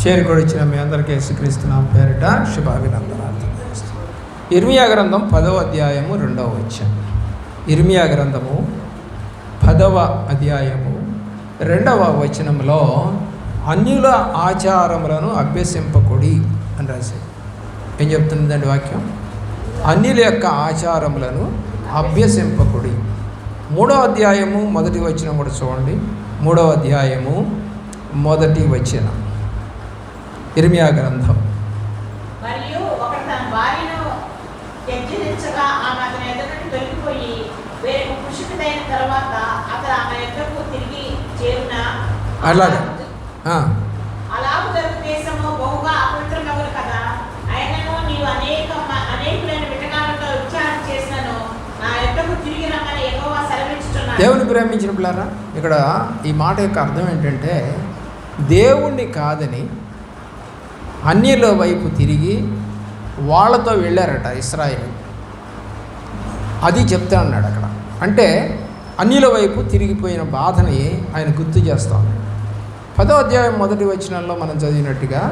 చేరుకొడిచ్చిన మీ అందరికీ యేసుక్రీస్తు పేరిట శుభాభినందనాలు. ఇర్మియా గ్రంథం 10వ అధ్యాయము 2వ వచనం. ఇర్మియా గ్రంథము 10వ అధ్యాయము 2వ వచనంలో అన్యుల ఆచారములను అభ్యసింపకుడి అని రాశాడు. ఏం చెప్తుందండి వాక్యం? అన్యుల యొక్క ఆచారములను అభ్యసింపకుడి. 3వ అధ్యాయము 1వ వచనం కూడా చూడండి. 3వ అధ్యాయము 1వ వచనం ఇర్మియా గ్రంథం. మరియు ఒకడు తన భార్యను త్యజించగా ఆమె అతని ఎదుట నుండి తొలగిపోయి వేరొక పురుషుడిదైన తర్వాత అతడు ఆమె ఎదుటకు తిరిగి చేరున అలాగే అలాగు జరుగు దేశము బహుగా అపవిత్రమగును కదా. అయినను నీవు అనేకులైన విటకాలతో విచారణ చేసినను నా ఎదుటకు తిరిగి రమ్మని యెహోవా సెలవిచ్చుచున్నాడు. దేవుని ప్రేమించిన పిల్లారా, ఇక్కడ ఈ మాట యొక్క అర్థం ఏంటంటే, దేవుణ్ణి కాదని అన్యుల వైపు తిరిగి వాళ్ళతో వెళ్ళారట ఇశ్రాయేలు. అది చెప్తా అన్నాడు అక్కడ. అంటే అన్యుల వైపు తిరిగిపోయిన బాధని ఆయన గుర్తు చేస్తా ఉన్నాడు. 10వ అధ్యాయం 1వ వచనంలో మనం చదివినట్టుగా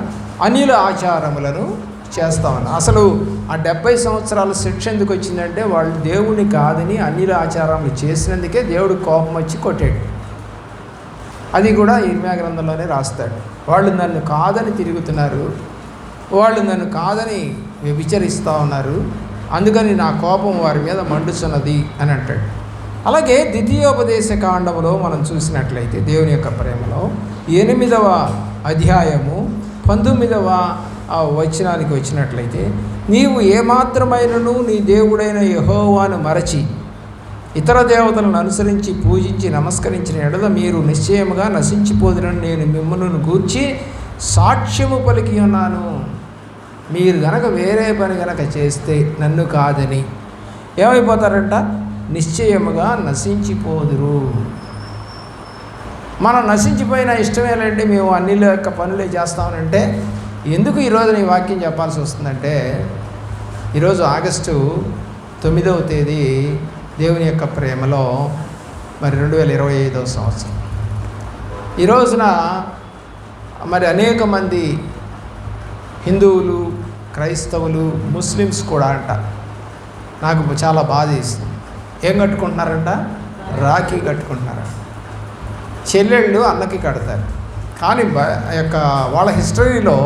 అన్యుల ఆచారములను చేస్తా ఉన్నారు. అసలు ఆ 70 సంవత్సరాల శిక్ష ఎందుకు వచ్చిందంటే, వాళ్ళు దేవుని కాదని అన్యుల ఆచారములు చేసినందుకే దేవుడు కోపం వచ్చి కొట్టాడు. అది కూడా ఇర్మియా గ్రంథంలోనే రాస్తాడు. వాళ్ళు నన్ను కాదని తిరుగుతున్నారు, వాళ్ళు నన్ను కాదని వ్యభిచరిస్తూ ఉన్నారు, అందుకని నా కోపం వారి మీద మండుచున్నది అని అంటాడు. అలాగే ద్వితీయోపదేశ కాండములో మనం చూసినట్లయితే దేవుని యొక్క ప్రేమలో 8వ అధ్యాయము 19వ వచనానికి వచ్చినట్లయితే, నీవు ఏమాత్రమైనను నీ దేవుడైన యెహోవాను మరచి ఇతర దేవతలను అనుసరించి పూజించి నమస్కరించిన ఎడల మీరు నిశ్చయముగా నశించిపోదురని నేను మిమ్మల్ని గూర్చి సాక్ష్యము పలికి ఉన్నాను. మీరు గనక వేరే పని గనక చేస్తే నన్ను కాదని ఏమైపోతారంట? నిశ్చయముగా నశించిపోదురు. మనం నశించిపోయిన ఇష్టమేలంటే మేము అన్నిల యొక్క పనులే చేస్తామనంటే, ఎందుకు ఈరోజు నీ వాక్యం చెప్పాల్సి వస్తుందంటే, ఈరోజు ఆగస్టు 9వ తేదీ దేవుని యొక్క ప్రేమలో మరి 2025వ సంవత్సరం. ఈ రోజున మరి అనేక మంది హిందువులు, క్రైస్తవులు, ముస్లిమ్స్ కూడా అంట, నాకు చాలా బాధ ఇస్తుంది. ఏం కట్టుకుంటున్నారంట? రాఖీ కట్టుకుంటున్నారంట. చెల్లెళ్ళు అన్నకి కడతారు. కానీ యొక్క వాళ్ళ హిస్టరీలో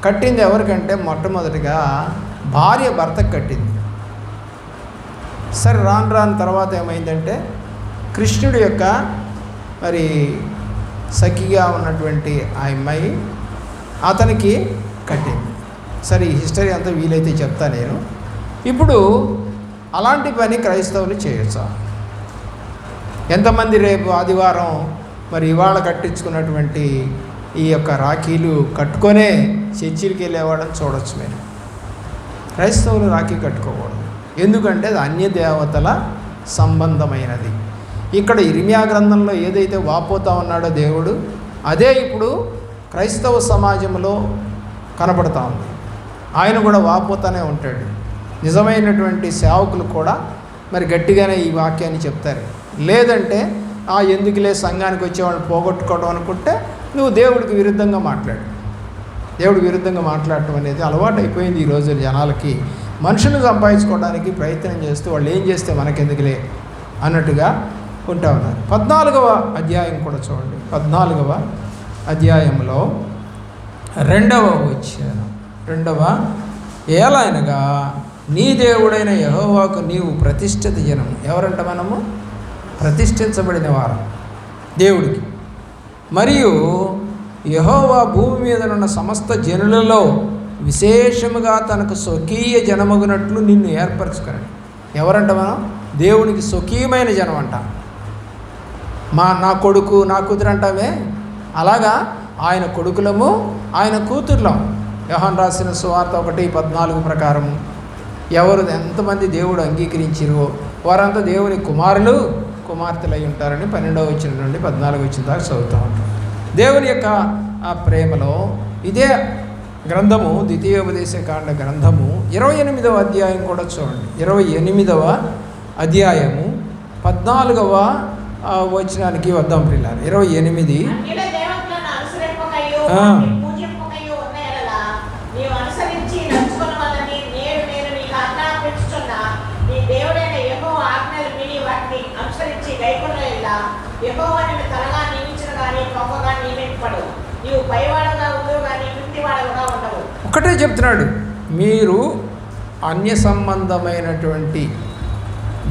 కట్టింది ఎవరికంటే, మొట్టమొదటిగా భార్య భర్తకు కట్టింది. సరే రాను తర్వాత ఏమైందంటే, కృష్ణుడి యొక్క మరి సఖిగా ఉన్నటువంటి ఆ అమ్మాయి అతనికి కట్టింది. సరే ఈ హిస్టరీ అంతా వీలైతే చెప్తా నేను. ఇప్పుడు అలాంటి పని క్రైస్తవులు చేయొచ్చా? ఎంతమంది రేపు ఆదివారం మరి ఇవాళ కట్టించుకున్నటువంటి ఈ యొక్క రాఖీలు కట్టుకొనే చర్చిలకి వెళ్ళేవాళ్ళని చూడొచ్చు మీరు. క్రైస్తవులు రాఖీ కట్టుకోకూడదు. ఎందుకంటే అది అన్య దేవతల సంబంధమైనది. ఇక్కడ ఇర్మియా గ్రంథంలో ఏదైతే వాపోతా ఉన్నాడో దేవుడు, అదే ఇప్పుడు క్రైస్తవ సమాజంలో కనపడతా ఉంది. ఆయన కూడా వాపోతానే ఉంటాడు. నిజమైనటువంటి సేవకులు కూడా మరి గట్టిగానే ఈ వాక్యాన్ని చెప్తారు. లేదంటే ఎందుకులే సంఘానికి వచ్చేవాళ్ళని పోగొట్టుకోవడం అనుకుంటే నువ్వు దేవుడికి విరుద్ధంగా మాట్లాడు. దేవుడికి విరుద్ధంగా మాట్లాడటం అనేది అలవాటు అయిపోయింది ఈరోజు జనాలకి. మనుషులను సంపాదించుకోవడానికి ప్రయత్నం చేస్తూ వాళ్ళు ఏం చేస్తే మనకెందుకులే అన్నట్టుగా ఉంటా ఉన్నారు. 14వ అధ్యాయం కూడా చూడండి. 14వ అధ్యాయంలో 2వ వచనం. 2వ ఏలైనగా నీ దేవుడైన యెహోవాకు నీవు ప్రతిష్ఠిత జనం. ఎవరంట? మనము ప్రతిష్ఠించబడిన వారు దేవుడికి. మరియు యెహోవా భూమి మీద ఉన్న సమస్త జనులలో విశేషముగా తనకు స్వకీయ జనమగునట్లు నిన్ను ఏర్పరచుకున్నాడు. ఎవరంట? మనం దేవునికి స్వకీయమైన జనం అంట. నా కొడుకు, నా కూతురు అంటామే, అలాగా ఆయన కొడుకులము, ఆయన కూతుర్లం. యోహాను రాసిన సువార్త 1:14 ప్రకారం ఎవరు ఎంతమంది దేవుడు అంగీకరించిరో వారంతా దేవుని కుమారులు, కుమార్తెలు అయి ఉంటారని 12వ వచనం నుండి 14వ వచనం దాకా చదువుతూ ఉంటారు. దేవుని యొక్క ఆ ప్రేమలో ఇదే గ్రంథము, ద్వితీయోపదేశ కాండ గ్రంథము 28వ అధ్యాయం కూడా చూడండి. 28వ అధ్యాయము 14వ వచనానికి వద్దాం పిల్లలు. 28 అన్యుల దేవతలను అనుసరింపకయు పైవాడగా ఉందో కానీ క్రిందివాడగా ఉండవు. ఒకటే చెప్తున్నాడు, మీరు అన్య సంబంధమైనటువంటి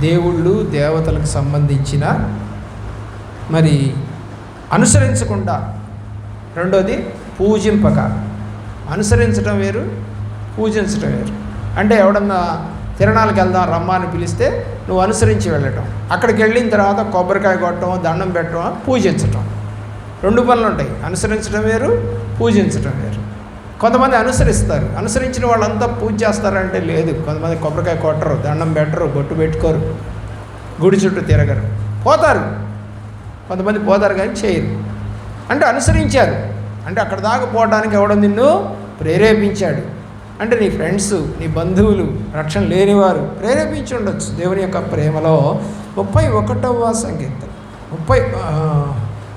దేవుళ్ళు దేవతలకు సంబంధించిన మరి అనుసరించకుండా, రెండోది పూజింపక. అనుసరించడం వేరు, పూజించడం వేరు. అంటే ఎవడన్నా తిరణాలకు వెళ్దాం రమ్మా అని పిలిస్తే నువ్వు అనుసరించి వెళ్ళటం, అక్కడికి వెళ్ళిన తర్వాత కొబ్బరికాయ కొట్టడం, దండం పెట్టడం, పూజించటం, రెండు పనులు ఉంటాయి. అనుసరించడం వేరు, పూజించడం వేరు. కొంతమంది అనుసరిస్తారు, అనుసరించిన వాళ్ళంతా పూజ చేస్తారంటే లేదు. కొంతమంది కొబ్బరికాయ కొట్టరు, దండం పెట్టరు, బొట్టు పెట్టుకోరు, గుడి చుట్టూ తిరగరు, పోతారు. కొంతమంది పోతారు కానీ చేయరు. అంటే అనుసరించారు. అంటే అక్కడ దాకా పోవడానికి ఎవడో నిన్ను ప్రేరేపించాడు. అంటే నీ ఫ్రెండ్స్, నీ బంధువులు, రక్షణ లేనివారు ప్రేరేపించి ఉండొచ్చు. దేవుని యొక్క ప్రేమలో 31వ సంకీర్తన,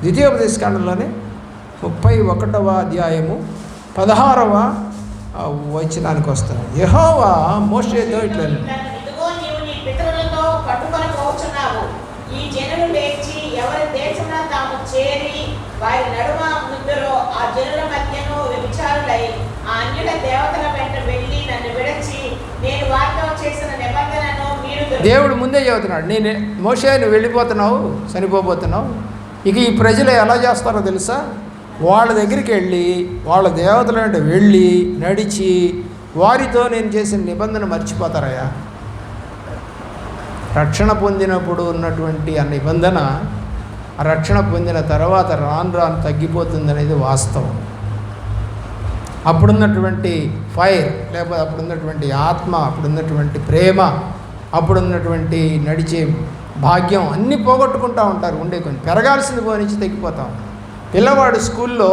ద్వితీయోపదేశకాండంలోనే 31వ అధ్యాయము 16వ వచనానికి వస్తాను. యెహోవా మోషేతో ఇట్లా, ఇదిగో నీవు నీ పితరులతో పట్టుకొని పోచున్నావు. ఈ జనులు లేచి ఎవరి దేశమున తాము చేరి వారి నడుమ ముందులో ఆ జనుల మధ్యను వ్యభిచారులై ఆ అన్యుల దేవతల వెంట వెళ్ళి నన్ను విడచి నేను వారితో చేసిన నిబంధనను మీరు. దేవుడు ముందే చెబుతున్నాడు, నేను మోషే నువ్వు వెళ్ళిపోతున్నావు, చనిపోబోతున్నావు. ఇక ఈ ప్రజలు ఎలా చేస్తారో తెలుసా? వాళ్ళ దగ్గరికి వెళ్ళి వాళ్ళ దేవతల వెంట వెళ్ళి నడిచి వారితో నేను చేసిన నిబంధన మర్చిపోతారయ్యా. రక్షణ పొందినప్పుడు ఉన్నటువంటి ఆ నిబంధన ఆ రక్షణ పొందిన తర్వాత రాను రాను తగ్గిపోతుంది అనేది వాస్తవం. అప్పుడున్నటువంటి ఫైర్, లేకపోతే అప్పుడున్నటువంటి ఆత్మ, అప్పుడున్నటువంటి ప్రేమ, అప్పుడున్నటువంటి నడిచే భాగ్యం అన్నీ పోగొట్టుకుంటూ ఉంటారు. ఉండే కొన్ని పెరగాల్సింది పోనించి తగ్గిపోతాం. పిల్లవాడు స్కూల్లో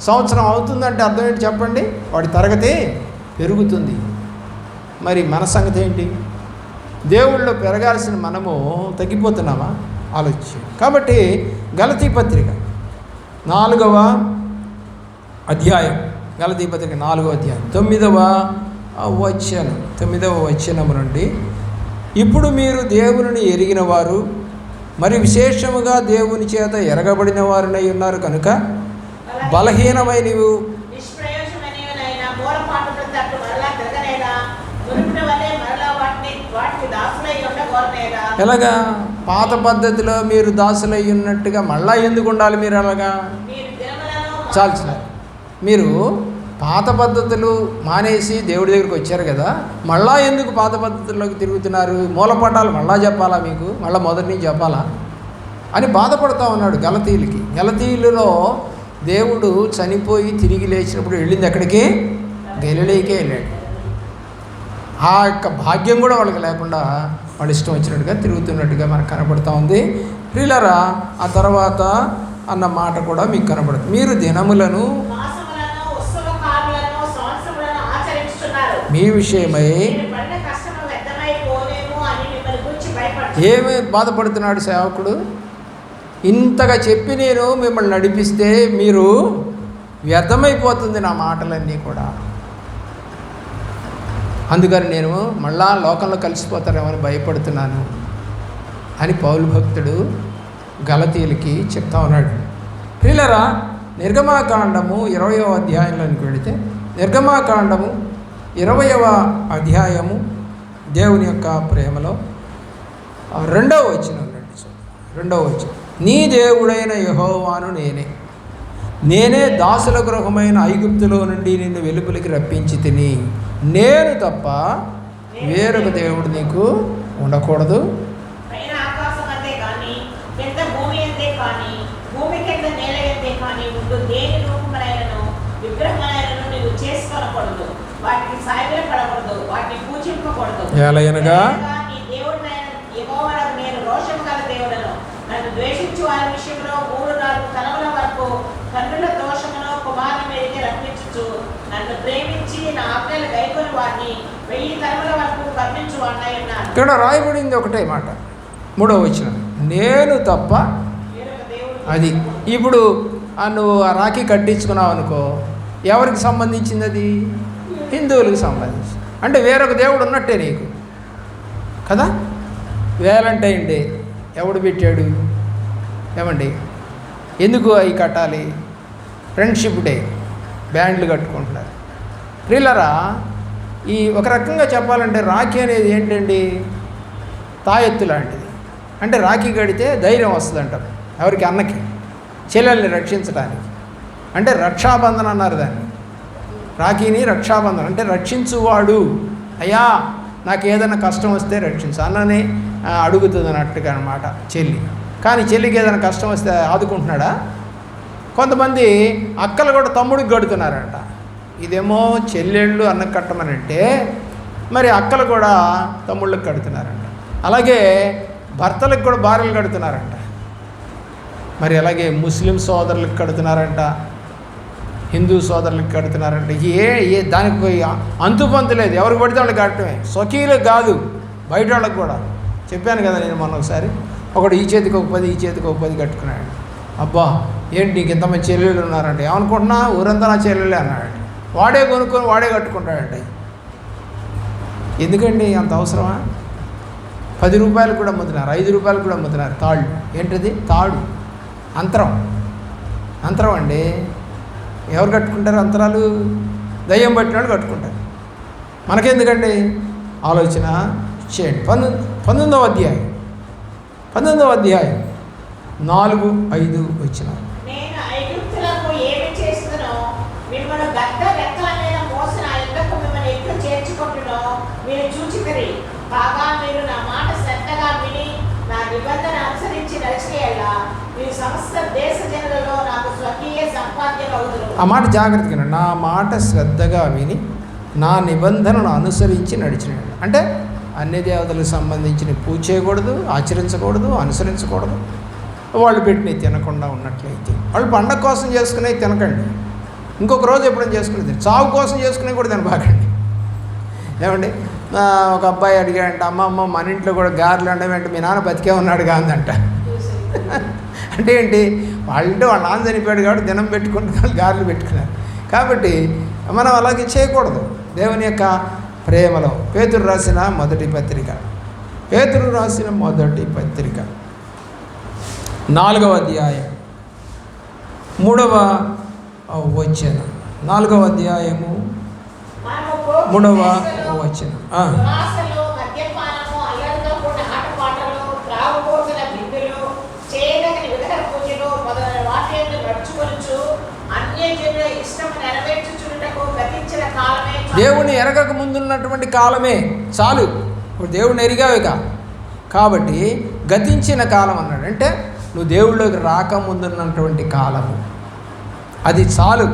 సంవత్సరం అవుతుందంటే అర్థం ఏంటి చెప్పండి? వాడి తరగతి పెరుగుతుంది. మరి మన సంగతి ఏంటి? దేవుళ్ళో పెరగాల్సిన మనము తగ్గిపోతున్నామా? ఆలోచించి. కాబట్టి గలతీ పత్రిక 4వ అధ్యాయం, గలతీ పత్రిక 4వ అధ్యాయం 9వ వచనం నుండి, ఇప్పుడు మీరు దేవుని ఎరిగిన వారు మరి విశేషముగా దేవుని చేత ఎరగబడిన వారునై ఉన్నారు కనుక బలహీనమై నీవు ఎలాగా పాత పద్ధతిలో మీరు దాసులై ఉన్నట్టుగా మళ్ళా ఎందుకు ఉండాలి? మీరు అలాగా చాల్సిన మీరు పాత పద్ధతులు మానేసి దేవుడి దగ్గరికి వచ్చారు కదా, మళ్ళా ఎందుకు పాత పద్ధతుల్లోకి తిరుగుతున్నారు? మూలపటాలు మళ్ళా చెప్పాలా మీకు? మళ్ళీ మొదటి నుంచి చెప్పాలా అని బాధపడుతూ ఉన్నాడు గలతీయులకి. గలతీయులలో దేవుడు చనిపోయి తిరిగి లేచినప్పుడు వెళ్ళింది ఎక్కడికి? గలిలయకే వెళ్ళాడు. ఆ యొక్క భాగ్యం కూడా వాళ్ళకి లేకుండా వాళ్ళు ఇష్టం వచ్చినట్టుగా తిరుగుతున్నట్టుగా మనకు కనబడుతూ ఉంది. ప్రియులారా, ఆ తర్వాత అన్న మాట కూడా మీకు కనబడుతుంది. మీరు దినములను మీ విషయమై ఏమి బాధపడుతున్నాడు సేవకుడు? ఇంతగా చెప్పి నేను మిమ్మల్ని నడిపిస్తే మీరు వ్యర్థమైపోతుంది నా మాటలన్నీ కూడా, అందుకని నేను మళ్ళా లోకంలో కలిసిపోతారేమని భయపడుతున్నాను అని పౌలు భక్తుడు గలతీయులకి చెప్తా ఉన్నాడు. ప్రియులారా, నిర్గమాకాండము 20వ అధ్యాయంలోనికి వెళితే, నిర్గమాకాండము 20వ అధ్యాయము దేవుని యొక్క ప్రేమలో 2వ వచనం ఉండండి. 2వ వచనం, నీ దేవుడైన యెహోవాను నేనే దాసుల గృహమైన ఐగుప్తులో నుండి నిన్ను వెలుపలికి రప్పించి తిని, నేను తప్ప వేరొక దేవుడు నీకు ఉండకూడదు. ఎలాగనగా నన్ను ద్వేషించు వారి విషయంలో 3-4 తరముల వరకు కన్నుల దోషమును కుమారుని మీదకి రప్పించుచు, నన్ను ప్రేమించి నా ఆజ్ఞలు గైకొని వారిని 1000 తరముల వరకు కరుణించు వాడినై ఉన్నాను. ఇక్కడ రాయబడింది ఒకటే మాట, 3వ వచనం, నేను తప్ప. అది ఇప్పుడు నువ్వు ఆ రాఖీ కట్టించుకున్నావు అనుకో, ఎవరికి సంబంధించింది అది? హిందువులకు సంబంధించి. అంటే వేరొక దేవుడు ఉన్నట్టే నీకు కదా. వ్యాలంటైన్ డే ఎవడు పెట్టాడు? ఏమండి, ఎందుకు అవి కట్టాలి? ఫ్రెండ్షిప్ డే బ్యాండ్లు కట్టుకుంటున్నారు. ప్రియులారా, ఈ ఒక రకంగా చెప్పాలంటే రాఖీ అనేది ఏంటండి, తాయెత్తు లాంటిది. అంటే రాఖీ కడితే ధైర్యం వస్తుంది అంటారు ఎవరికి, అన్నకి చెల్లెల్ని రక్షించడానికి. అంటే రక్షాబంధన్ అన్నారు దాన్ని, రాఖీని రక్షాబంధన్ అంటే రక్షించువాడు. అయ్యా నాకు ఏదైనా కష్టం వస్తే రక్షించు, అన్నని అడుగుతుంది అన్నట్టుగా అనమాట చెల్లి. కానీ చెల్లికి ఏదైనా కష్టం వస్తే ఆదుకుంటున్నాడా? కొంతమంది అక్కలు కూడా తమ్ముడికి కడుతున్నారంట. ఇదేమో చెల్లెళ్ళు అన్నకు కట్టమని అంటే, మరి అక్కలు కూడా తమ్ముళ్ళకి కడుతున్నారంట. అలాగే భర్తలకు కూడా భార్యలు కడుతున్నారంట. మరి అలాగే ముస్లిం సోదరులకు కడుతున్నారంట, హిందూ సోదరులకు కడుతున్నారంట. ఏ దానికి అంతుపంతు లేదు, ఎవరికి పడితే వాళ్ళకి కట్టడమే. స్వకీయులకు కాదు, బయట వాళ్ళకి కూడా. చెప్పాను కదా నేను మొన్న ఒకసారి, ఒకడు ఈ చేతికి ఒక 10 ఈ చేతికి ఒక 10 కట్టుకున్నాడు. అబ్బా ఏంటి నీకు ఇంతమంది చెల్లెళ్ళు ఉన్నారంటే, ఏమనుకుంటున్నా ఊరంతా నా చెల్లెలే అన్నాడు. వాడే కొనుక్కొని వాడే కట్టుకుంటాడంటే. ఎందుకండి అంత అవసరమా? 10 రూపాయలు కూడా అమ్ముతున్నారు, 5 రూపాయలు కూడా అమ్ముతున్నారు తాళ్ళు. ఏంటిది? తాడు, అంతరం అండి. ఎవరు కట్టుకుంటారు అంతరాలు? దయ్యం పట్టిన వాళ్ళు కట్టుకుంటారు. మనకెందుకండి? ఆలోచన చేయండి. 19వ అధ్యాయం 4-5 వచ్చిన. నేను ఐగుప్తులకు ఏమి చేస్తునో, మిమ్మల్ని గద్ద రెక్కల మీద మోసిన ఆ యుద్ధకు మిమ్మల్ని ఎట్లు చేర్చుకుంటునో మీరు చూచితిరి. కాగా మీరు నా మాట శ్రద్ధగా విని నా నిబంధన అనుసరించి నడిచేలా మీరు సమస్త దేశ జనులలో నాకు స్వకీయ సంపాద్యం అవుదురు. ఆ మాట జాగ్రత్తగా, నా మాట శ్రద్ధగా విని నా నిబంధనను అనుసరించి నడిచినాడు. అంటే అన్ని దేవతలకు సంబంధించిన పూజ చేయకూడదు, ఆచరించకూడదు, అనుసరించకూడదు. వాళ్ళు పెట్టినవి తినకుండా ఉన్నట్లయితే, వాళ్ళు పండగ కోసం చేసుకునేవి తినకండి. ఇంకొక రోజు ఎప్పుడైనా చేసుకునేది, చావు కోసం చేసుకునేవి కూడా తినబాకండి. ఏమండి, ఒక అబ్బాయి అడిగాడంట, అమ్మ మన ఇంట్లో కూడా గారెలు అంటే మీ నాన్న బతికే ఉన్నాడుగా అందంట. అంటే ఏంటి, వాళ్ళంటే వాళ్ళ నాన్న చనిపోయాడు కాబట్టి దినం పెట్టుకుంటున్నారు, గారెలు పెట్టుకున్నారు. కాబట్టి మనం అలాగే చేయకూడదు. దేవుని యొక్క ప్రేమలో పేతురు రాసిన మొదటి పత్రిక 4వ అధ్యాయం 3వ వచనం. 4వ అధ్యాయము 3వ వచనం. దేవుని ఎరగక ముందున్నటువంటి కాలమే చాలు. ఇప్పుడు దేవుని ఎరిగావిక కాబట్టి గతించిన కాలం అన్నాడు. అంటే నువ్వు దేవుళ్ళకి రాకముందున్నటువంటి కాలము అది చాలు.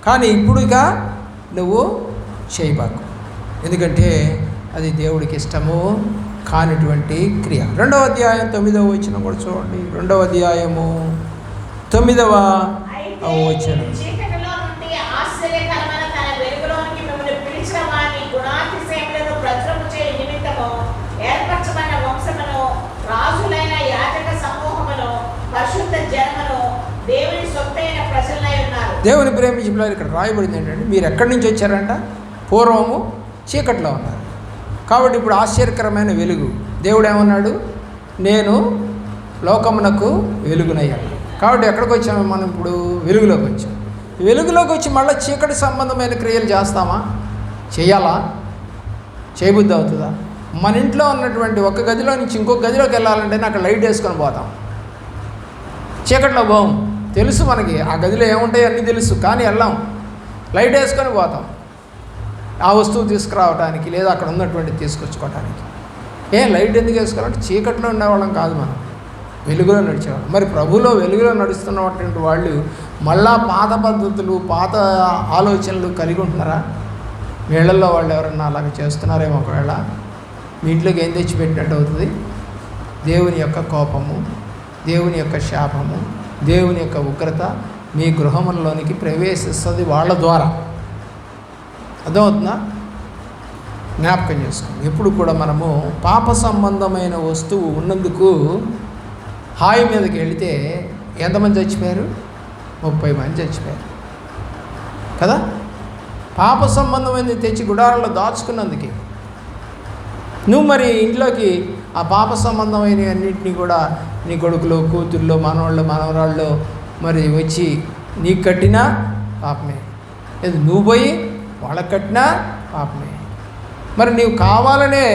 కానీ ఇప్పుడుగా నువ్వు చేయబాకు, ఎందుకంటే అది దేవుడికి ఇష్టము కానిటువంటి క్రియ. 2వ అధ్యాయం 9వ వచనం కూడా చూడండి. 2వ అధ్యాయము 9వ వచనం. దేవుని ప్రేమించిన పిల్లలు ఇక్కడ రాయబడింది ఏంటంటే, మీరు ఎక్కడి నుంచి వచ్చారంట? పూర్వము చీకట్లో ఉన్నారు, కాబట్టి ఇప్పుడు ఆశ్చర్యకరమైన వెలుగు. దేవుడు ఏమన్నాడు? నేను లోకమునకు వెలుగునయ్యాను. కాబట్టి ఎక్కడికి వచ్చాము మనం? ఇప్పుడు వెలుగులోకి వచ్చాం. వెలుగులోకి వచ్చి మళ్ళీ చీకటి సంబంధమైన క్రియలు చేస్తామా? చేయాలా? చేయబుద్ధి అవుతుందా? మన ఇంట్లో ఉన్నటువంటి ఒక గదిలో నుంచి ఇంకొక గదిలోకి వెళ్ళాలంటే అక్కడ లైట్ వేసుకొని పోతాం. చీకట్లో పోం, తెలుసు మనకి ఆ గదిలో ఏముంటాయో అన్నీ తెలుసు, కానీ వెళ్ళాం, లైట్ వేసుకొని పోతాం ఆ వస్తువు తీసుకురావడానికి లేదా అక్కడ ఉన్నటువంటి తీసుకొచ్చుకోవడానికి. లైట్ ఎందుకు వేసుకోవాలంటే చీకట్లో ఉండేవాళ్ళం కాదు, మనం వెలుగులో నడిచేవాళ్ళం. మరి ప్రభులో వెలుగులో నడుస్తున్నటువంటి వాళ్ళు మళ్ళా పాత పద్ధతులు, పాత ఆలోచనలు కలిగి ఉంటున్నారా? వీళ్ళల్లో వాళ్ళు ఎవరన్నా అలాగ చేస్తున్నారేమో. ఒకవేళ మీ ఇంట్లోకి ఏం తెచ్చిపెట్టినట్టు అవుతుంది? దేవుని యొక్క కోపము, దేవుని యొక్క శాపము, దేవుని యొక్క ఉగ్రత మీ గృహంలోనికి ప్రవేశిస్తుంది వాళ్ళ ద్వారా. అర్థమవుతుందా? జ్ఞాపకం చేసుకోండి. ఎప్పుడు కూడా మనము పాప సంబంధమైన వస్తువు ఉన్నందుకు హాయి మీదకి వెళితే ఎంతమంది చచ్చిపోయారు? 30 మంది చచ్చిపోయారు కదా. పాప సంబంధమైనది తెచ్చి గుడారంలో దాచుకున్నందుకే. నువ్వు మరి ఇంట్లోకి ఆ పాప సంబంధమైన అన్నింటినీ కూడా నీ కొడుకులు, కూతుర్లు, మనవాళ్ళు, మనవరాళ్ళు మరి వచ్చి నీకు కట్టినా పాపమే, లేదు నువ్వు పోయి వాళ్ళకి కట్టినా పాపమే. మరి నీవు కావాలనే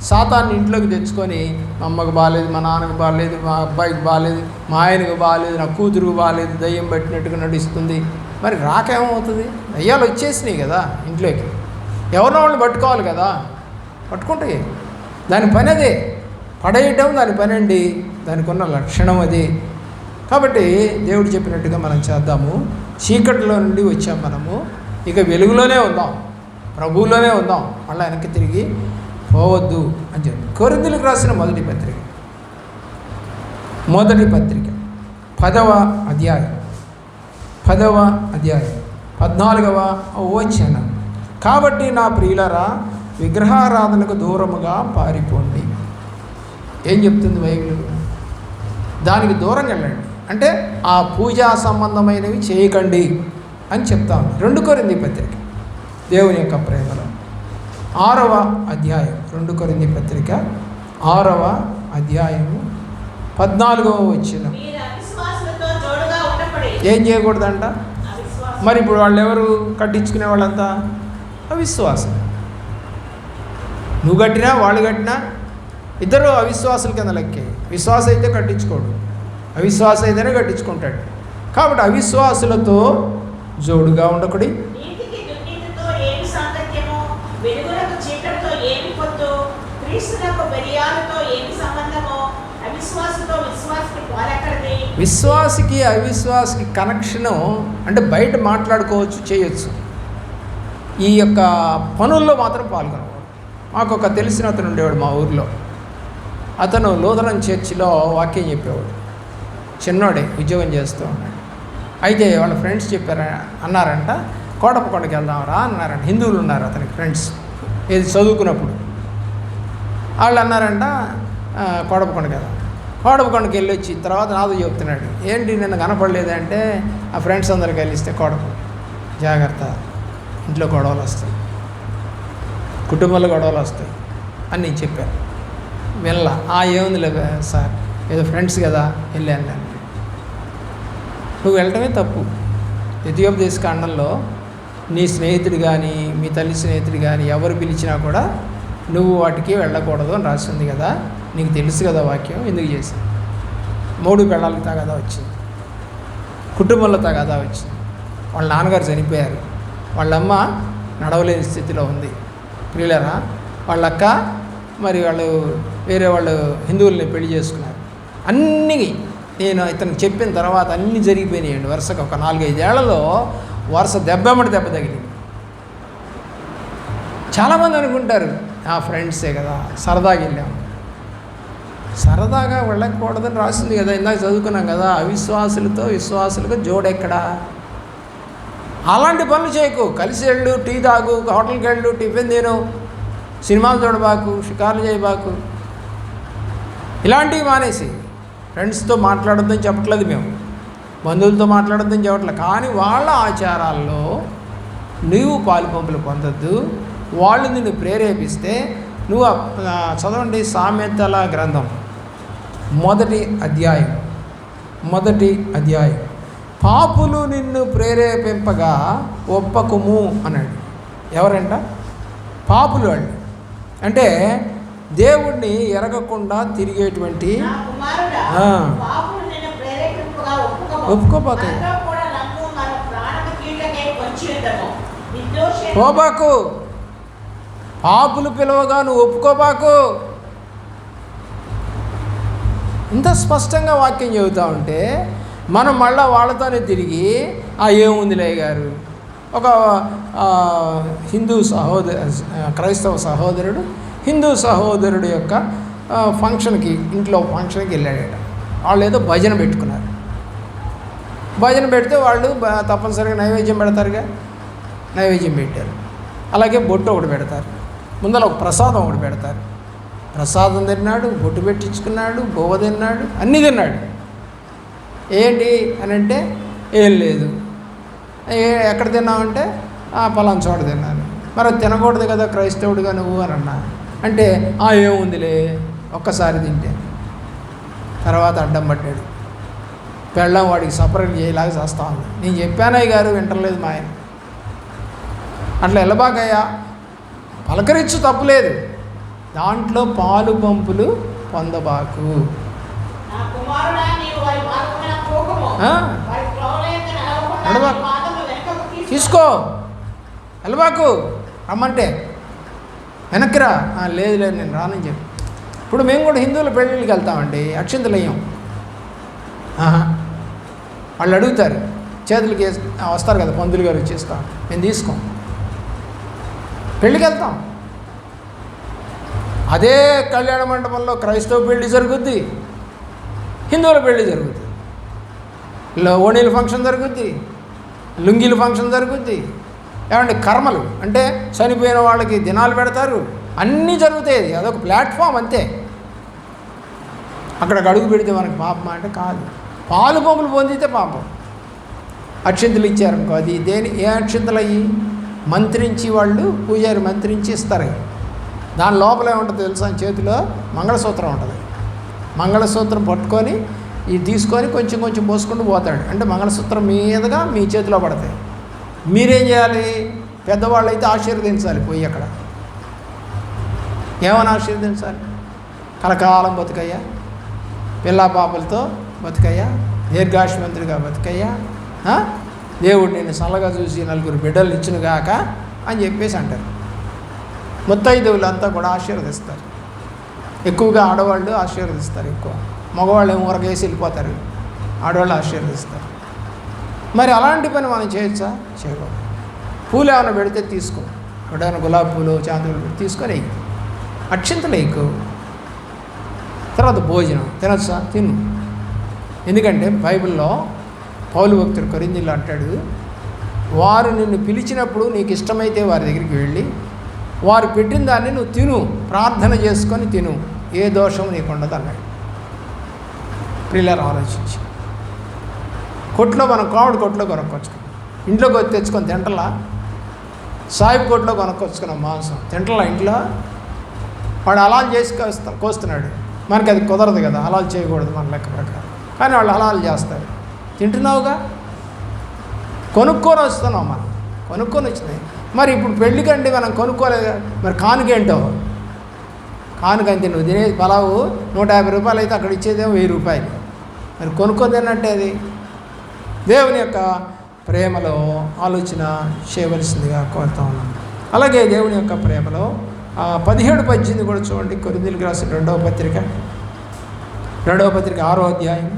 సాతాన్ని ఇంట్లోకి తెచ్చుకొని మా అమ్మకు బాగాలేదు, మా నాన్నకు బాగాలేదు, మా అబ్బాయికి బాగాలేదు, మా ఆయనకు బాగాలేదు, నా కూతురుకు బాగాలేదు, దయ్యం పట్టినట్టుగా నడుస్తుంది. మరి రాకేమవుతుంది? దయ్యాలు వచ్చేసినాయి కదా ఇంట్లోకి, ఎవరినో వాళ్ళు పట్టుకోవాలి కదా, పట్టుకుంటాయి. దాని పని అదే, పడేయటం దాని పని అండి, దానికి ఉన్న లక్షణం అది. కాబట్టి దేవుడు చెప్పినట్టుగా మనం చేద్దాము. చీకటిలో నుండి వచ్చాం మనము, ఇక వెలుగులోనే ఉందాం, ప్రభువులోనే ఉందాం, మళ్ళీ వెనక్కి తిరిగి పోవద్దు అని చెప్పి కొరింథీయులకు రాసిన మొదటి పత్రిక 10వ అధ్యాయం 14వ వచనం. కాబట్టి నా ప్రియులరా, విగ్రహారాధనకు దూరముగా పారిపోండి. ఏం చెప్తుంది బైబిల్? దానికి దూరంగా వెళ్ళండి అంటే ఆ పూజా సంబంధమైనవి చేయకండి అని చెప్తాను. 2 కొరింథీ పత్రిక దేవుని యొక్క ప్రేమలో 6వ అధ్యాయం, 2 కొరింథీ పత్రిక 6వ అధ్యాయము 14వ వచనం. ఏం చేయకూడదంట? మరి ఇప్పుడు వాళ్ళు ఎవరు కట్టించుకునే వాళ్ళంతా అవిశ్వాసం. నువ్వు కట్టినా వాళ్ళు కట్టినా ఇద్దరు అవిశ్వాసుల కింద లెక్కే. విశ్వాసం అయితే కట్టించుకోడు, అవిశ్వాసం అయితేనే కట్టించుకుంటాడు. కాబట్టి అవిశ్వాసులతో జోడుగా ఉండకుడి. విశ్వాసికి అవిశ్వాసికి కనెక్షను అంటే బయట మాట్లాడుకోవచ్చు, చేయొచ్చు. ఈ యొక్క పనుల్లో మాత్రం పాల్గొనకూడదు. మాకు ఒక తెలిసిన అతను ఉండేవాడు మా ఊరిలో. అతను లూథరన్ చర్చిలో వాక్యం చెప్పేవాడు. చిన్నోడే, ఉద్యోగం చేస్తూ ఉన్నాడు. అయితే వాళ్ళ ఫ్రెండ్స్ అన్నారంట, కోటప్పకొండకి వెళ్దాంరా అన్నారంట. హిందువులు ఉన్నారు అతనికి ఫ్రెండ్స్, ఏది చదువుకున్నప్పుడు. వాళ్ళు అన్నారంట కోటప్పకొండకి వెళ్దాం. కోటప్పకొండకి వెళ్ళి వచ్చి తర్వాత నాతో చెప్తున్నాడు, ఏంటి నిన్న కనపడలేదంటే ఆ ఫ్రెండ్స్ అందరు కలిస్తే కోటప్ప జాగ్రత్త, ఇంట్లో గొడవలు వస్తాయి, కుటుంబంలో గొడవలు వస్తాయి అని నేను చెప్పాను. వెళ్ళా. ఏముంది లేదా సార్, ఏదో ఫ్రెండ్స్ కదా వెళ్ళాను నేను. నువ్వు వెళ్ళటమే తప్పు. ఎథియోపియా ఖండంలో నీ స్నేహితుడు కానీ మీ తల్లి స్నేహితుడు కానీ ఎవరు పిలిచినా కూడా నువ్వు వాటికి వెళ్ళకూడదు అని రాసింది కదా, నీకు తెలుసు కదా వాక్యం, ఎందుకు చేశాను? 3 పెళ్ళాలకు తగాదా వచ్చింది, కుటుంబంలో తగాదా వచ్చింది. వాళ్ళ నాన్నగారు చనిపోయారు, వాళ్ళమ్మ నడవలేని స్థితిలో ఉంది. ప్రియులరా, వాళ్ళక్క మరి వాళ్ళు వేరే వాళ్ళు హిందువుల్ని పెళ్లి చేసుకున్నారు. అన్నీ నేను ఇతనికి చెప్పిన తర్వాత అన్నీ జరిగిపోయినాయండి వరుసగా. ఒక 4-5 ఏళ్లలో వరుస దెబ్బ తగిలింది. చాలామంది అనుకుంటారు ఫ్రెండ్సే కదా, సరదాగా వెళ్ళాము. సరదాగా వెళ్ళకూడదని రాసింది కదా, ఇందాక చదువుకున్నాం కదా. అవిశ్వాసులతో విశ్వాసులకు జోడెక్కడా? అలాంటి పనులు చేయకు. కలిసి వెళ్ళు, టీ తాగు, హోటల్కి వెళ్ళు, టిఫిన్ తిను, సినిమాలు చూడబాకు, షికార్లు చేయబాకు, ఇలాంటివి మానేసి. ఫ్రెండ్స్తో మాట్లాడొద్దని చెప్పట్లేదు మేము, బంధువులతో మాట్లాడొద్దని చెప్పట్లేదు. కానీ వాళ్ళ ఆచారాల్లో నువ్వు పాలుపంపులు పొందొద్దు. వాళ్ళు నిన్ను ప్రేరేపిస్తే నువ్వు చదవండి. సామెతల గ్రంథం 1వ అధ్యాయం. పాపులు నిన్ను ప్రేరేపింపగా ఒప్పకుము అన్నాడు. ఎవరంట? పాపులు వాళ్ళు. అంటే దేవుణ్ణి ఎరగకుండా తిరిగేటువంటి ఒప్పుకోబాకు, పోబాకు. పాపులు పిలవగా నువ్వు ఒప్పుకోబాకు. ఇంత స్పష్టంగా వాక్యం చెబుతూ ఉంటే మనం మళ్ళీ వాళ్ళతోనే తిరిగి ఏముందిలే గారు. ఒక క్రైస్తవ సహోదరుడు హిందూ సహోదరుడు యొక్క ఇంట్లో ఫంక్షన్కి వెళ్ళాడట. వాళ్ళు ఏదో భజన పెట్టుకున్నారు. భజన పెడితే వాళ్ళు తప్పనిసరిగా నైవేద్యం పెడతారుగా, నైవేద్యం పెట్టారు. అలాగే బొట్టు ఒకటి పెడతారు, ముందర ఒక ప్రసాదం ఒకటి పెడతారు. ప్రసాదం తిన్నాడు, బొట్టు పెట్టించుకున్నాడు, బొవ్వ తిన్నాడు, అన్నీ తిన్నాడు. ఏంటి అని అంటే ఏం లేదు. ఎక్కడ తిన్నామంటే పలానా చోట తిన్నాను. మరి అది తినకూడదు కదా క్రైస్తవుడిగా నువ్వు అని అన్నా. అంటే ఏముందిలే ఒక్కసారి తింటే. తర్వాత అడ్డం పట్టాడు. పెళ్ళం వాడికి సపరేట్ చేయలాగా చేస్తా ఉంది. నేను చెప్పానయ్య గారు వింటలేదు మా ఆయన. అట్లా వెళ్ళబాకయ్యా, పలకరించు తప్పులేదు, దాంట్లో పాలు పంపులు పొందబాకు. తీసుకో, వెళ్ళబాకు, రమ్మంటే వెనక్కిరా. లేదు లేదు నేను రానని చెప్పి. ఇప్పుడు మేము కూడా హిందువుల పెళ్ళిళ్ళకి వెళ్తామండి, అక్షింతలు వేయం. వాళ్ళు అడుగుతారు, చేతులకి వస్తారు కదా పంతులు గారు ఇచ్చేస్తాం, మేము తీసుకోం. పెళ్ళికి వెళ్తాం. అదే కళ్యాణ మండపంలో క్రైస్తవ పెళ్ళి జరుగుద్ది, హిందువుల పెళ్ళి జరుగుద్ది, ఓణీల ఫంక్షన్ జరుగుద్ది, లుంగీల ఫంక్షన్ జరుగుద్ది. ఏమంటే కర్మలు అంటే చనిపోయిన వాళ్ళకి దినాలు పెడతారు, అన్నీ జరుగుతాయి. అదొక ప్లాట్ఫామ్ అంతే. అక్కడికి అడుగు పెడితే మనకి పాపం అంటే కాదు. పాలు పంపులు పొందితే పాపం. అక్షింతలు ఇచ్చారనుకో, అది ఏ అక్షింతలు అయ్యి మంత్రించి వాళ్ళు పూజారి మంత్రించి ఇస్తారు. దాని లోపల ఏముంటుంది తెలుసా? చేతిలో మంగళసూత్రం ఉంటుంది. మంగళసూత్రం పట్టుకొని ఇది తీసుకొని కొంచెం కొంచెం పోసుకుంటూ పోతాడు. అంటే మంగళసూత్రం మీదుగా మీ చేతిలో పడతాయి. మీరేం చేయాలి? పెద్దవాళ్ళు అయితే ఆశీర్వదించాలి. పోయి అక్కడ ఏమని ఆశీర్వదించాలి? కలకాలం బతుకయ్యా, పిల్లా పాపలతో బతుకయ్యా, దీర్ఘాయుష్మంతుడిగా బతుకయ్యా, దేవుడు నేను చల్లగా చూసి 4 బిడ్డలు ఇచ్చునుగాక అని చెప్పేసి అంటారు. ముత్తైదువులు అంతా కూడా ఆశీర్వదిస్తారు. ఎక్కువగా ఆడవాళ్ళు ఆశీర్వదిస్తారు. ఎక్కువ మగవాళ్ళు ఏమో ఊరకేసి వెళ్ళిపోతారు, ఆడవాళ్ళు ఆశీర్వదిస్తారు. మరి అలాంటి పని మనం చేయొచ్చా? చేయకూడదు. పూలు ఏమైనా పెడితే తీసుకో, ఎప్పుడైనా గులాబీ పూలు చాంతులు తీసుకొని అక్షింతలు ఎక్కువ. తర్వాత భోజనం తినొచ్చా? తిను. ఎందుకంటే బైబిల్లో పౌలు భక్తుడు కొరింథీయుల్లో అంటాడు, వారు నిన్ను పిలిచినప్పుడు నీకు ఇష్టమైతే వారి దగ్గరికి వెళ్ళి వారు పెట్టిన దాన్ని నువ్వు తిను, ప్రార్థన చేసుకొని తిను, ఏ దోషం నీకు ఉండదు అన్నాడు. ప్రియులారా ఆలోచించి, కొట్లో మనం కావుడు కొట్లో కొనుక్కొచ్చుకున్నాం, ఇంట్లోకి తెచ్చుకొని తింటలా? సాయిబు కొట్లో కొనుక్కొచ్చుకున్నాం మాంసం తింటలా? ఇంట్లో వాడు హలాల్ చేసి కోస్తున్నాడు, మనకి అది కుదరదు కదా, హలాల్ చేయకూడదు మన లెక్క ప్రకారం, కానీ వాళ్ళు హలాల్ చేస్తారు. తింటున్నావుగా, కొనుక్కొని వస్తున్నావు. మనం కొనుక్కొని వచ్చినాయి. మరి ఇప్పుడు పెళ్ళికండి మనం కొనుక్కోలేదు. మరి కానుకేంటో? కానుకంతే నువ్వు తినేది పలావు 150 రూపాయలు అయితే అక్కడ ఇచ్చేదేమో 1000 రూపాయలు. మరి కొనుక్కొని తిన్నట్టే. అది దేవుని యొక్క ప్రేమలో ఆలోచన చేయవలసిందిగా కోరుతా ఉన్నాం. అలాగే దేవుని యొక్క ప్రేమలో 17-18 కూడా చూడండి. కొరింథీయులకు రాసిన 2వ పత్రిక 6వ అధ్యాయం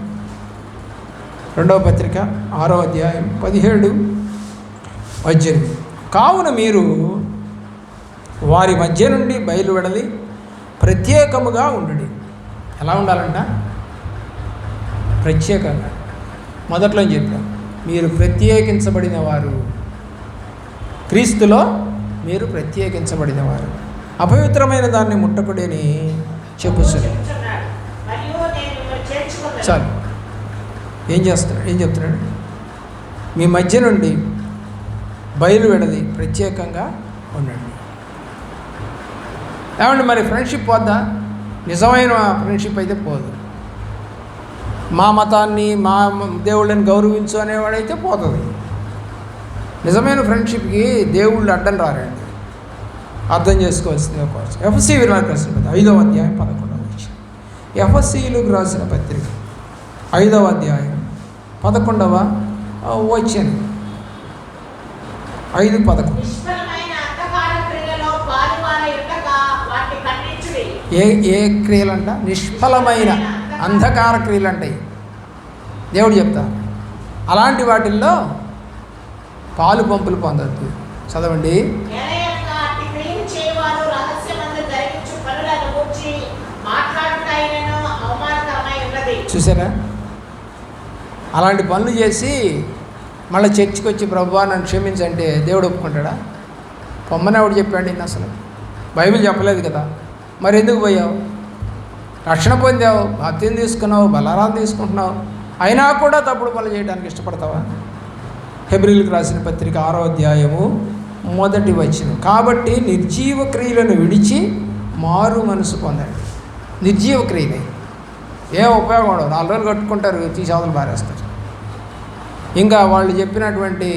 2వ పత్రిక 6వ అధ్యాయం 17-18. కావున మీరు వారి మధ్య నుండి బయలువెడలి ప్రత్యేకముగా ఉండుడి. ఎలా ఉండాలంట? ప్రత్యేకంగా. మొదట్లో చెప్పాం, మీరు ప్రత్యేకించబడిన వారు, క్రీస్తులో మీరు ప్రత్యేకించబడిన వారు, అపవిత్రమైన దాన్ని ముట్టకుడని చెప్పుచున్నాడు. చాలు. ఏం చెప్తున్నాడు? మీ మధ్య నుండి బయలువెడలి ప్రత్యేకంగా ఉండండి. ఏమండి మరి ఫ్రెండ్షిప్ పోద్దా? నిజమైన ఫ్రెండ్షిప్ అయితే పోదు. మా మతాన్ని మా దేవుళ్ళని గౌరవించు అనేవాడైతే పోతుంది. నిజమైన ఫ్రెండ్షిప్కి దేవుళ్ళు అడ్డం రారండి. అర్థం చేసుకోవాల్సింది ఒక ఎఫ్ఎస్సీలకు రాసిన 5వ అధ్యాయం 11వ వచనం. ఎఫ్ఎస్సీలకు రాసిన పత్రిక 5వ అధ్యాయం 11వ వచనం. 5:11. ఏ క్రియలంట? నిష్ఫలమైన అంధకార క్రియలు అంటాయి దేవుడు చెప్తా. అలాంటి వాటిల్లో పాలు పంపులు పొందొద్దు. చదవండి. చూసారా? అలాంటి పనులు చేసి మళ్ళీ చర్చికి వచ్చి ప్రభువా నన్ను క్షమించంటే దేవుడు ఒప్పుకుంటాడా? పొమ్మని ఎవడు చెప్పాడు నిన్ను? అసలు బైబిల్ చెప్పలేదు కదా. మరి ఎందుకు పోయావు? రక్షణ పొందావు, బాప్తిసం తీసుకున్నావు, బలారాధన తీసుకుంటున్నావు, అయినా కూడా తప్పుడు పనులు చేయడానికి ఇష్టపడతావా? హెబ్రీయులకు రాసిన పత్రిక 6వ అధ్యాయము 1వ వచనం. కాబట్టి నిర్జీవ క్రియలను విడిచి మారు మనసు పొందండి. నిర్జీవ క్రియలే ఏం ఉపయోగం ఉండవు. 4 రోజులు కట్టుకుంటారు, తీసి అవతలు పారేస్తారు. ఇంకా వాళ్ళు చెప్పినటువంటి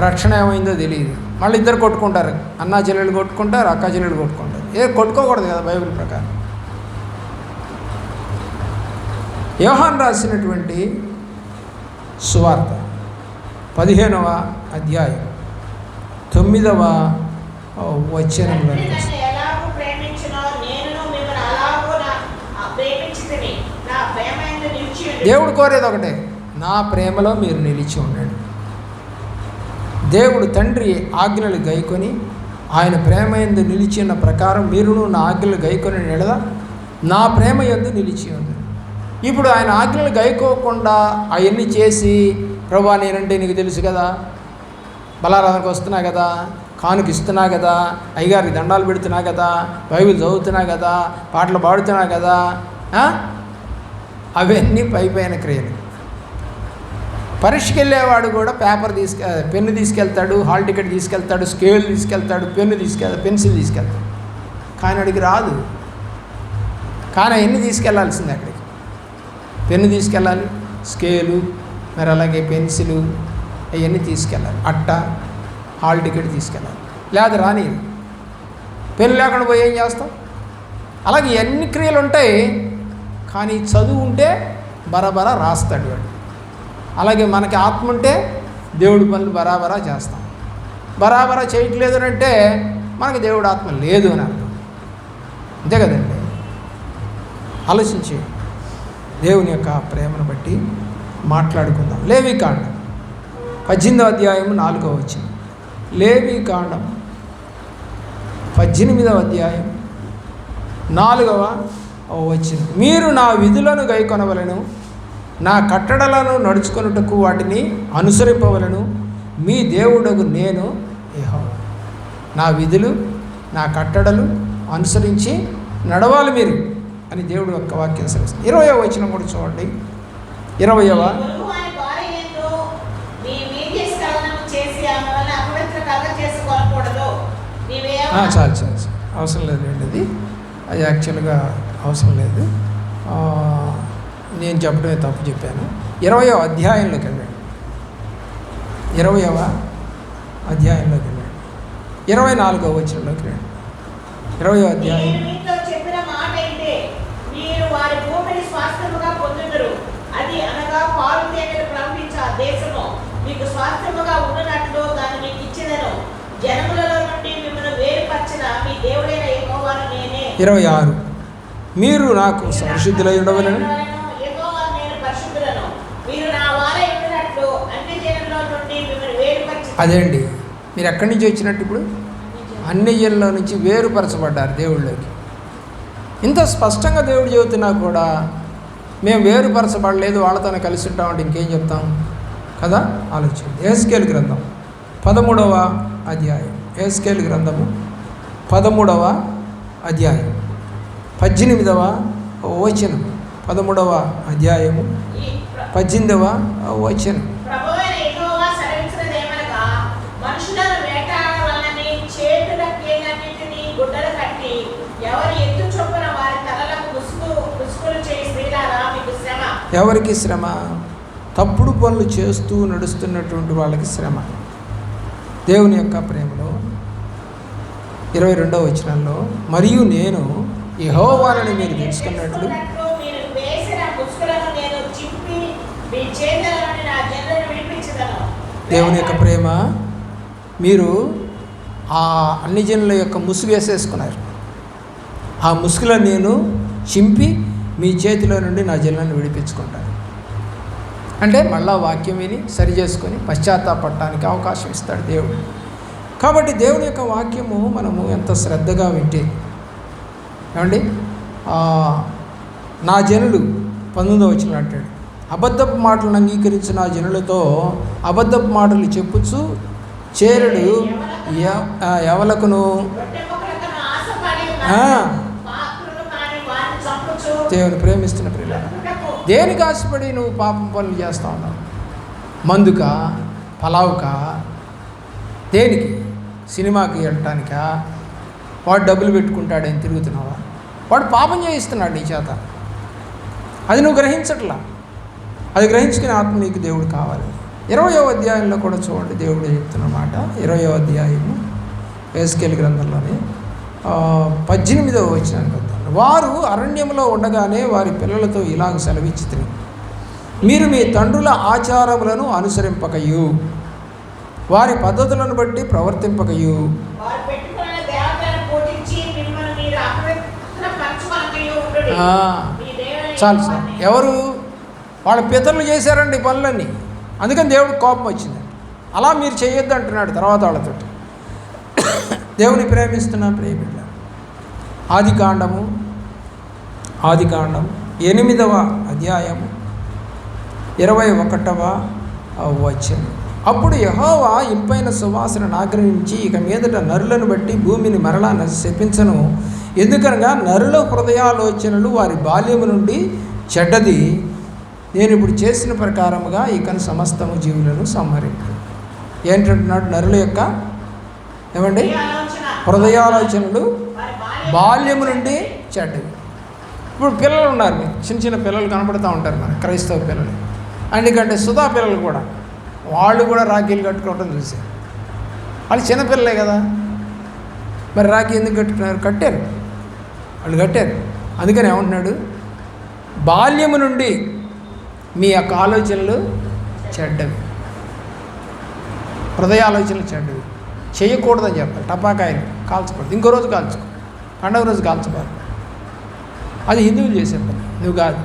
రక్షణ ఏమైందో తెలియదు. మళ్ళీ ఇద్దరు కొట్టుకుంటారు, అన్నా చెల్లెలు కొట్టుకుంటారు, అక్క చెల్లెలు కొట్టుకుంటారు. కొట్టుకోకూడదు కదా బైబిల్ ప్రకారం. యోహాను రాసినటువంటి సువార్త 15వ అధ్యాయం 9వ వచనంలో దేవుడు కోరేది ఒకటే, నా ప్రేమలో మీరు నిలిచి ఉండండి. దేవుడు తండ్రి ఆజ్ఞలు గైకొని ఆయన ప్రేమ యందు నిలిచి ఉన్న ప్రకారం మీరును నా ఆజ్ఞలు గైకొని నెడద నా ప్రేమ యందు నిలిచి ఉంది. ఇప్పుడు ఆయన ఆజ్ఞలు గైకోకుండా అవన్నీ చేసి, ప్రభువా నేనంటే నీకు తెలుసు కదా, బలారాధనకు వస్తున్నా కదా, కానుక ఇస్తున్నా కదా, అయ్యగారికి దండాలు పెడుతున్నా కదా, బైబిల్ చదువుతున్నా కదా, పాటలు పాడుతున్నా కదా, అవన్నీ పైపైన క్రియలు. పరీక్షకి వెళ్ళేవాడు కూడా పెన్ను తీసుకెళ్తాడు, హాల్ టికెట్ తీసుకెళ్తాడు, స్కేల్ తీసుకెళ్తాడు, పెన్సిల్ తీసుకెళ్తాడు. కానీ అడిగి రాదు. కానీ అవన్నీ తీసుకెళ్లాల్సింది అక్కడికి. పెన్ను తీసుకెళ్ళాలి, స్కేలు, మరి అలాగే పెన్సిలు అవన్నీ తీసుకెళ్ళాలి, అట్ట, హాల్ టికెట్ తీసుకెళ్ళాలి. లేదా రాని పెన్ను లేకుండా పోయి ఏం చేస్తాం? అలాగే ఎన్ని క్రియలు ఉంటాయి. కానీ చదువు ఉంటే బరాబరా రాస్తాడు వాడు. అలాగే మనకి ఆత్మ ఉంటే దేవుడి పనులు బరాబరా చేస్తాం. బరాబరా చేయట్లేదు అని అంటే మనకి దేవుడు ఆత్మ లేదు అని అర్థం. అంతే కదండి. ఆలోచించి దేవుని యొక్క ప్రేమను బట్టి మాట్లాడుకుందాం. లేవీకాండం 18వ అధ్యాయం 4వ వచనం. లేవీకాండం 18వ అధ్యాయం 4వ వచనం. మీరు నా విధులను గైకొనవలెను, నా కట్టడలను నడుచుకొనుటకు వాటిని అనుసరింపవలను, మీ దేవుడగు నేను యెహోవా. నా విధులు, నా కట్టడలు అనుసరించి నడవాలి మీరు అని దేవుడు యొక్క వాక్యం సెలవుస్తుంది. 20వ వచనం కూడా చూడండి. 20వ చాలు అవసరం లేదండి. అది యాక్చువల్గా అవసరం లేదు. నేను చెప్పడమే తప్పు చెప్పాను. 20వ అధ్యాయంలోకి వెళ్ళండి. 20వ అధ్యాయంలోకి వెళ్ళండి. 24వ వచనంలోకి రండి. 20వ అధ్యాయం. మీకు స్వాస్థ్యముగా ఉన్నట్లు దాన్ని మీకు ఇచ్చినను, జనములలో నుండి మిమ్మల్ని వేరుపరచిన మీ దేవుడైన యెహోవాను నేనే. 26 మీరు నాకు పరిశుద్ధులై ఉండవలెను, నేను పరిశుద్ధులను, మీరు నా వారై ఉన్నట్లు అన్ని జనుల నుండి మిమ్మల్ని వేరుపరచిన. అదే అండి, మీరు ఎక్కడి నుంచి వచ్చినట్టు? ఇప్పుడు అన్ని జనుల నుంచి వేరుపరచబడ్డారు దేవుళ్ళకి. ఇంత స్పష్టంగా దేవుడు చెబుతున్నా కూడా మేము వేరుపరచబడలేదు, వాళ్ళతోనే కలిసి ఉంటామంటే ఇంకేం చెప్తాం కదా? ఆలోచించండి. యెహెజ్కేలు గ్రంథం 13వ అధ్యాయం. యెహెజ్కేలు గ్రంథము 13వ అధ్యాయం 18వ వచనం. 13వ అధ్యాయము 18వ వచనం. ఎవరికి శ్రమ? తప్పుడు పనులు చేస్తూ నడుస్తున్నటువంటి వాళ్ళకి శ్రమ. దేవుని యొక్క ప్రేమలో 22వ వచనంలో, మరియు నేను యెహోవానని మీరు తెలుసుకున్నట్లు దేవుని యొక్క ప్రేమ. మీరు ఆ అన్ని జనుల యొక్క ముసుగు వేసేసుకున్నారు. ఆ ముసుగులో నేను చింపి మీ చేతిలో నుండి నా జనులను విడిపించుకుంటాను. అంటే మళ్ళా వాక్యం విని సరి చేసుకొని పశ్చాత్తాపడటానికి అవకాశం ఇస్తాడు దేవుడు. కాబట్టి దేవుని యొక్క వాక్యము మనము ఎంత శ్రద్ధగా వింటే, ఏమండి, నా జనులు 19వ వచనం అంటాడు, అబద్ధపు మాటలను అంగీకరించిన నా జనులతో అబద్ధపు మాటలు చెప్పుచు చేరుడు ఎవలకును దేవుని ప్రేమిస్తున్న ప్రియులారా, దేనికి ఆశపడి నువ్వు పాపం పనులు చేస్తూ ఉన్నావు? మందుకా, పలావుకా, దేనికి? సినిమాకి వెళ్ళటానికా? వాడు డబ్బులు పెట్టుకుంటాడని తిరుగుతున్నావా? వాడు పాపం చేయిస్తున్నాడు నీ చేత. అది నువ్వు గ్రహించట్లా. అది గ్రహించుకునే ఆత్మ నీకు దేవుడు కావాలి. 20వ అధ్యాయంలో కూడా చూడండి, దేవుడు చెప్తున్న మాట. 20వ అధ్యాయము యెహెజ్కేలు గ్రంథంలోని 18వ వచనానికి వద్దాం. వారు అరణ్యంలో ఉండగానే వారి పిల్లలతో ఇలాగ సెలవిచ్చితిరి, మీరు మీ తండ్రుల ఆచారములను అనుసరింపకయు వారి పద్ధతులను బట్టి ప్రవర్తింపకయు వారు పెట్టుకున్న దేవతలను పూజించి మిమ్మల్ని మీరు అపవిత్రపరచుకొనకయు ఉండుడి. మీ దేవుడైన చాలు సార్. ఎవరు? వాళ్ళ పితరులు చేశారండి పనులన్నీ, అందుకని దేవుడికి కోపం వచ్చింది. అలా మీరు చేయొద్దు అంటున్నాడు తర్వాత వాళ్ళతో. దేవుని ప్రేమిస్తున్న ప్రేమిళ్ళ ఆదికాండము 8వ అధ్యాయము 21వ వచనం. అప్పుడు యెహోవా ఇంపైన సువాసనను ఆగ్రహించి, ఇక మీదట నరులను బట్టి భూమిని మరలా శపించను, ఎందుకనగా నరుల హృదయాలోచనలు వారి బాల్యము నుండి చెడ్డది, నేను ఇప్పుడు చేసిన ప్రకారముగా ఇకను సమస్తము జీవులను సంహరింపు. ఏంటంటున్నాడు? నరుల యొక్క ఏమండి హృదయాలోచనలు బాల్యము నుండి చెడ్డది. ఇప్పుడు పిల్లలు ఉన్నారు, మీరు చిన్న చిన్న పిల్లలు కనపడుతూ ఉంటారు మన క్రైస్తవ పిల్లలు, అందుకంటే సుధా పిల్లలు కూడా, వాళ్ళు కూడా రాఖీలు కట్టుకోవటం చూశారు. వాళ్ళు చిన్నపిల్లలే కదా, మరి రాఖీ ఎందుకు కట్టుకున్నారు? కట్టారు, వాళ్ళు కట్టారు. అందుకని ఏమంటున్నాడు? బాల్యము నుండి మీ యొక్క ఆలోచనలు చెడ్డవి, హృదయాలోచనలు చెడ్డవి, చేయకూడదని చెప్పాలి. టపాకాయలు కాల్చకూడదు, ఇంకో రోజు కాల్చుకో, పండగ రోజు కాల్చకూడదు. అది హిందువులు చేసే పని, నువ్వు కాదు.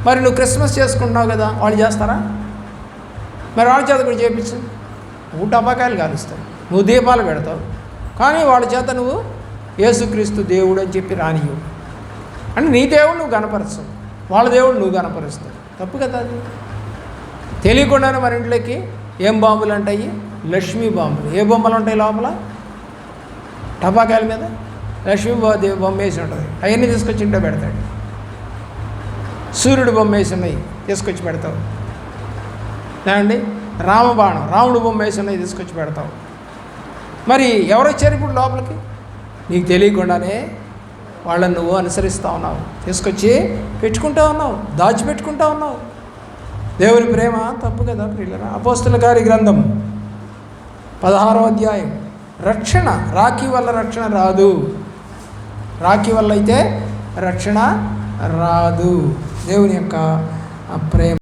మరి నువ్వు క్రిస్మస్ చేసుకుంటున్నావు కదా, వాళ్ళు చేస్తారా? మరి వాళ్ళ చేత కూడా చేయించు. నువ్వు టపాకాయలు కాలుస్తావు, నువ్వు దీపాలు పెడతావు, కానీ వాళ్ళ చేత నువ్వు యేసుక్రీస్తు దేవుడు అని చెప్పి రానియవు. అంటే నీ దేవుడు నువ్వు కనపరుస్తావు, వాళ్ళ దేవుడు నువ్వు కనపరుస్తావు. తప్పు కదా అది. తెలియకుండానే మన ఇంట్లోకి ఏం బాంబులు ఉంటాయి? లక్ష్మీ బాంబులు. ఏ బొమ్మలు ఉంటాయి లోపల? టపాకాయల మీద లక్ష్మీదేవి బొమ్మ వేసి ఉంటుంది, అవన్నీ తీసుకొచ్చి ఇంట్లో పెడతాడు. సూర్యుడు బొమ్మ వేసి ఉన్నాయి, తీసుకొచ్చి పెడతావు. లేదండి రామబాణం, రాముడు బొమ్మ వేసి ఉన్నాయి, తీసుకొచ్చి పెడతావు. మరి ఎవరు వచ్చారు ఇప్పుడు లోపలికి? నీకు తెలియకుండానే వాళ్ళని నువ్వు అనుసరిస్తూ ఉన్నావు, తీసుకొచ్చి పెట్టుకుంటూ ఉన్నావు, దాచిపెట్టుకుంటూ ఉన్నావు. దేవుని ప్రేమ తప్పు కదా ప్రియులారా. అపోస్తలుల కార్య గ్రంథం 16వ అధ్యాయం. రక్షణ రాఖీ వల్ల రక్షణ రాదు, రాఖీ వల్ల అయితే రక్షణ రాదు. దేవుని యొక్క ప్రేమ